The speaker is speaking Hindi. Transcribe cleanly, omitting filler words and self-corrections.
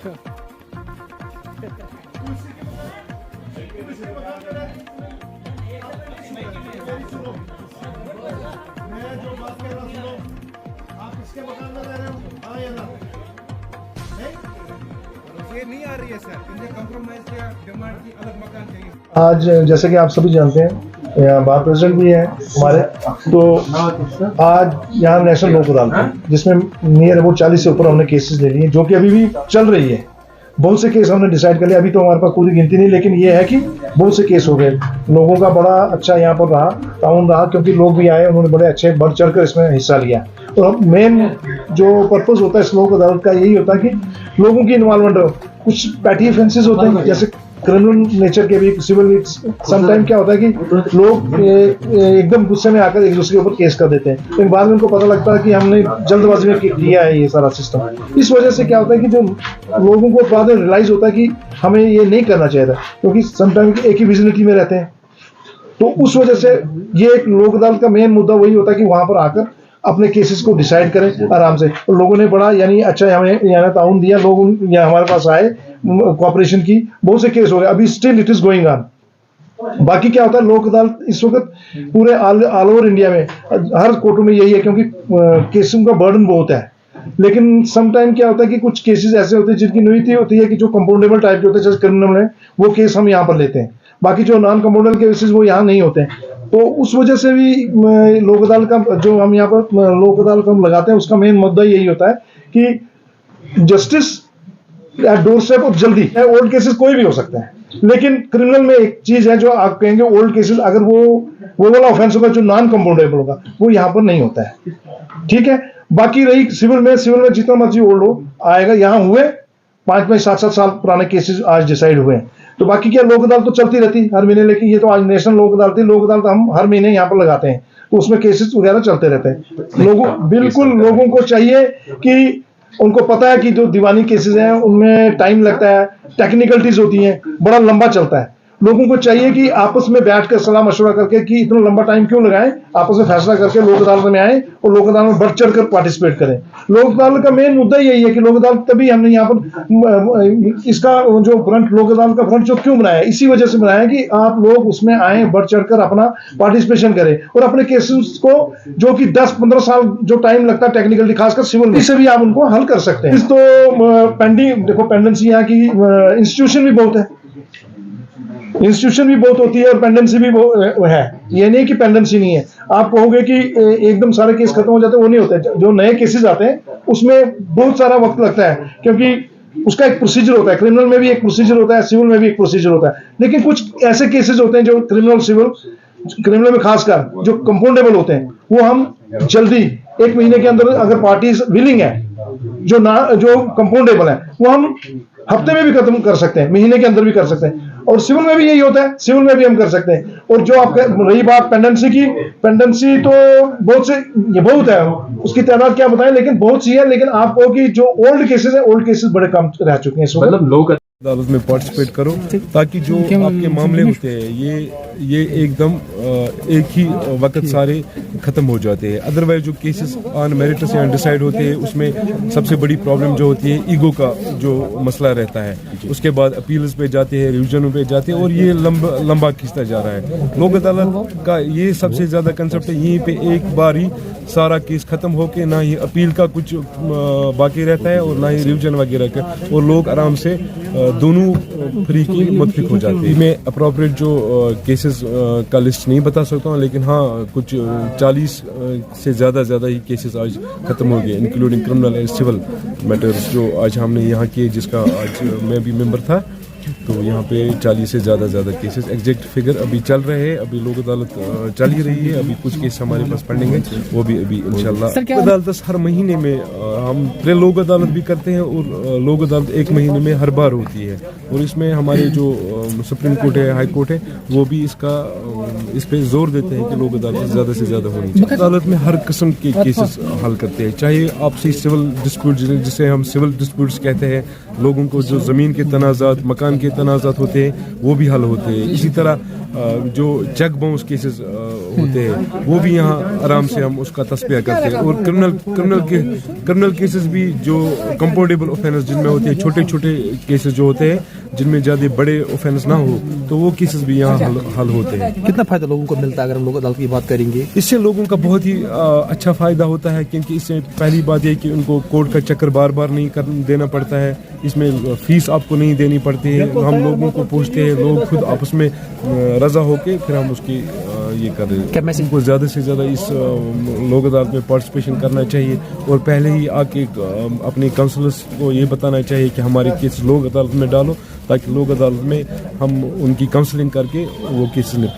मैं जो बात कर रहा हूं सुनो, आप किसके मकान में रह रहे हो? हाँ या ना? नहीं? ये नहीं आ रही है सर, इनने कंप्रोमाइज किया, डिमांड की अलग मकान चाहिए। आज जैसे कि आप सभी जानते हैं, यहाँ बार प्रेसिडेंट भी है हमारे, तो आज यहाँ नेशनल लोक अदालत है, जिसमें नियर अबाउट 40 से ऊपर हमने केसेस ले लिए, जो कि अभी भी चल रही है। बहुत से केस हमने डिसाइड कर लिया, अभी तो हमारे पास पूरी गिनती नहीं, लेकिन ये है कि बहुत से केस हो गए। लोगों का बड़ा अच्छा यहाँ पर रहा, ताउन रहा, क्योंकि लोग भी आए, उन्होंने बड़े अच्छे बढ़ चढ़ कर इसमें हिस्सा लिया। और मेन जो पर्पस होता है इस लोक अदालत का यही होता है कि लोगों की इन्वॉल्वमेंट हो। कुछ पैटी ऑफेंसेस होते हैं, जैसे क्रिमिनल नेचर के भी, सिविल भी। समटाइम क्या होता है कि लोग एकदम गुस्से में आकर एक दूसरे के ऊपर केस कर देते हैं, लेकिन बाद में उनको पता लगता है कि हमने जल्दबाजी में किया है ये सारा सिस्टम। इस वजह से क्या होता है कि जो लोगों को बाद में रियलाइज होता है कि हमें ये नहीं करना चाहिए था, क्योंकि समटाइम एक ही विजिलिटी में रहते हैं। तो उस वजह से ये एक लोक अदालत का मेन मुद्दा वही होता है कि वहां पर आकर अपने केसेस को डिसाइड करें आराम से। तो लोगों ने बड़ा यानी अच्छा हमें यहाँ ताउन दिया, लोग यहाँ हमारे पास आए, कोऑपरेशन की, बहुत से केस हो गए, अभी still it is going on. बाकी क्या होता है, लोक अदालत इस वक्त पूरे ऑल ओवर इंडिया में हर कोर्टों में यही है, क्योंकि केसों का बर्डन बहुत है। लेकिन समटाइम क्या होता है कि कुछ केसेस ऐसे होते हैं जिनकी नीति होती है कि जो कंपाउंडेबल टाइप के होते हैं, जैसे क्रिमिनल है, वो केस हम यहाँ पर लेते हैं। बाकी जो नॉन कंपाउंडेबल केसेस वो यहाँ नहीं होते हैं। तो उस वजह से भी लोक अदालत का जो हम यहाँ पर लोक अदालत हम लगाते हैं, उसका मेन मुद्दा यही होता है कि जस्टिस डोर स्टेप और जल्दी। ओल्ड केसेस कोई भी हो सकता है, लेकिन क्रिमिनल में एक चीज है जो आप कहेंगे ओल्ड केसेस, अगर वो वाला ऑफेंस होगा जो नॉन कंपाउंडेबल होगा, वो यहाँ पर नहीं होता है। ठीक है। बाकी रही सिविल में जितना मर्जी ओल्ड हो आएगा। यहाँ हुए 5-5, 7-7 साल पुराने केसेस आज डिसाइड हुए हैं। तो बाकी क्या, लोक अदालत तो चलती रहती हर महीने, लेकिन ये तो आज नेशनल लोक अदालत है। लोक अदालत हम हर महीने यहाँ पर लगाते हैं, तो उसमें केसेस वगैरह चलते रहते हैं। लोगों को चाहिए कि उनको पता है कि जो दीवानी केसेस हैं उनमें टाइम लगता है, टेक्निकलिटीज होती हैं, बड़ा लंबा चलता है। लोगों को चाहिए कि आपस में बैठकर सलाह मशवरा करके कि इतना लंबा टाइम क्यों लगाएं, आपस में फैसला करके लोक अदालत में आए और लोक अदालत में बढ़ चढ़कर पार्टिसिपेट करें। लोक अदालत का मेन मुद्दा यही है कि लोक अदालत, तभी हमने यहाँ पर इसका जो फ्रंट, लोक अदालत का फ्रंट जो क्यों बनाया, इसी वजह से बनाया कि आप लोग उसमें आए, बढ़ चढ़कर अपना पार्टिसिपेशन करें और अपने केसेस को, जो कि 10-15 साल जो टाइम लगता है टेक्निकली, खासकर सिविल में, इससे भी आप उनको हल कर सकते हैं। तो पेंडिंग देखो, पेंडेंसी यहाँ की इंस्टीट्यूशन भी बहुत है, इंस्टीट्यूशन भी बहुत होती है और पेंडेंसी भी है। ये नहीं कि पेंडेंसी नहीं है। आप कहोगे कि एकदम सारे केस खत्म हो जाते हैं, वो नहीं होते। जो नए केसेस आते हैं उसमें बहुत सारा वक्त लगता है, क्योंकि उसका एक प्रोसीजर होता है। क्रिमिनल में भी एक प्रोसीजर होता है, सिविल में भी एक प्रोसीजर होता है। लेकिन कुछ ऐसे केसेस होते हैं जो क्रिमिनल में खासकर जो कंपाउंडेबल होते हैं, वो हम जल्दी 1 महीने के अंदर, अगर पार्टी विलिंग है, जो कंपाउंडेबल है, वो हम हफ्ते में भी खत्म कर सकते हैं, महीने के अंदर भी कर सकते हैं। और सिविल में भी यही होता है, सिविल में भी हम कर सकते हैं। और जो आप रही बात पेंडेंसी की, पेंडेंसी तो बहुत है, उसकी तादाद क्या बताएं, लेकिन बहुत सी है। लेकिन आपको कि जो ओल्ड केसेस है, ओल्ड केसेस बड़े कम रह चुके हैं। मतलब लोग अदालत में पार्टिसिपेट करो, ताकि जो आपके मामले होते हैं ये एकदम एक ही वक्त सारे खत्म हो जाते हैं। अदरवाइज जो केसेस ऑन मेरिट्स या डिसाइड होते हैं, उसमें सबसे बड़ी प्रॉब्लम जो होती है, ईगो का जो मसला रहता है। उसके बाद अपील्स पे जाते हैं, रिविजनों पे जाते हैं, और ये लंबा खिंचता जा रहा है। लोक अदालत का ये सबसे ज्यादा कंसेप्ट है, यहीं पे एक बार ही सारा केस खत्म होके, ना ही अपील का कुछ बाकी रहता है और ना ही रिविजन वगैरह का, और लोग आराम से दोनों फ्री की मुतफिक हो जाते हैं। मैं अप्रोप्रिएट जो केसेस का लिस्ट नहीं बता सकता हूँ, लेकिन हाँ कुछ 40 से ज़्यादा ही केसेस आज खत्म हो गए, including criminal and civil matters जो आज हमने यहाँ किए, जिसका आज मैं भी मेंबर था। तो यहाँ पे 40 से ज़्यादा केसेस, एग्जैक्ट फिगर अभी चल रहे हैं। अभी लोक अदालत चल ही रही है, अभी कुछ केस हमारे पास पेंडिंग है, वो भी अभी इंशाल्लाह। अदालत हर महीने में हम प्रे लोक अदालत भी करते हैं, और लोक अदालत 1 महीने में हर बार होती है। और इसमें हमारे जो सुप्रीम कोर्ट है, हाई कोर्ट है, वो भी इस पे जोर देते हैं कि लोक अदालत ज़्यादा से ज़्यादा होनी चाहिए। अदालत में हर किस्म के केसेस हल करते हैं, चाहे आपसी सिविल डिस्प्यूट, जिसे हम सिविल डिस्प्यूट्स कहते हैं, लोगों को जो ज़मीन के तनाज़ात, मकान मकान के तनाज़ात होते हैं वो भी हल होते हैं। इसी तरह जो चेक बाउंस केसेस होते हैं वो भी यहाँ आराम से हम उसका तस्बिया करते हैं। और क्रिमिनल केसेस भी जो कंपाउंडेबल ऑफेंस जिनमें होते हैं, छोटे छोटे केसेस जो होते हैं जिनमें ज़्यादा बड़े ऑफेंस ना हो, तो वो केसेस भी यहाँ हल होते हैं। कितना फायदा लोगों को मिलता है अगर हम लोग अदालत की बात करेंगे? इससे लोगों का बहुत ही अच्छा फ़ायदा होता है, क्योंकि इससे पहली बात यह कि उनको कोर्ट का चक्कर बार बार नहीं देना पड़ता है। इसमें फ़ीस आपको नहीं देनी पड़ती है। हम लोगों को पूछते हैं, लोग खुद आपस में रज़ा होके फिर हम उसकी ये कर रहे हैं। उनको ज़्यादा से ज़्यादा इस लोक अदालत में पार्टिसिपेशन करना चाहिए और पहले ही आके अपने काउंसलर्स को ये बताना चाहिए कि हमारे केस लोक अदालत में डालो, ताकि लोक अदालत में हम उनकी काउंसलिंग करके वो केसेस निपटा।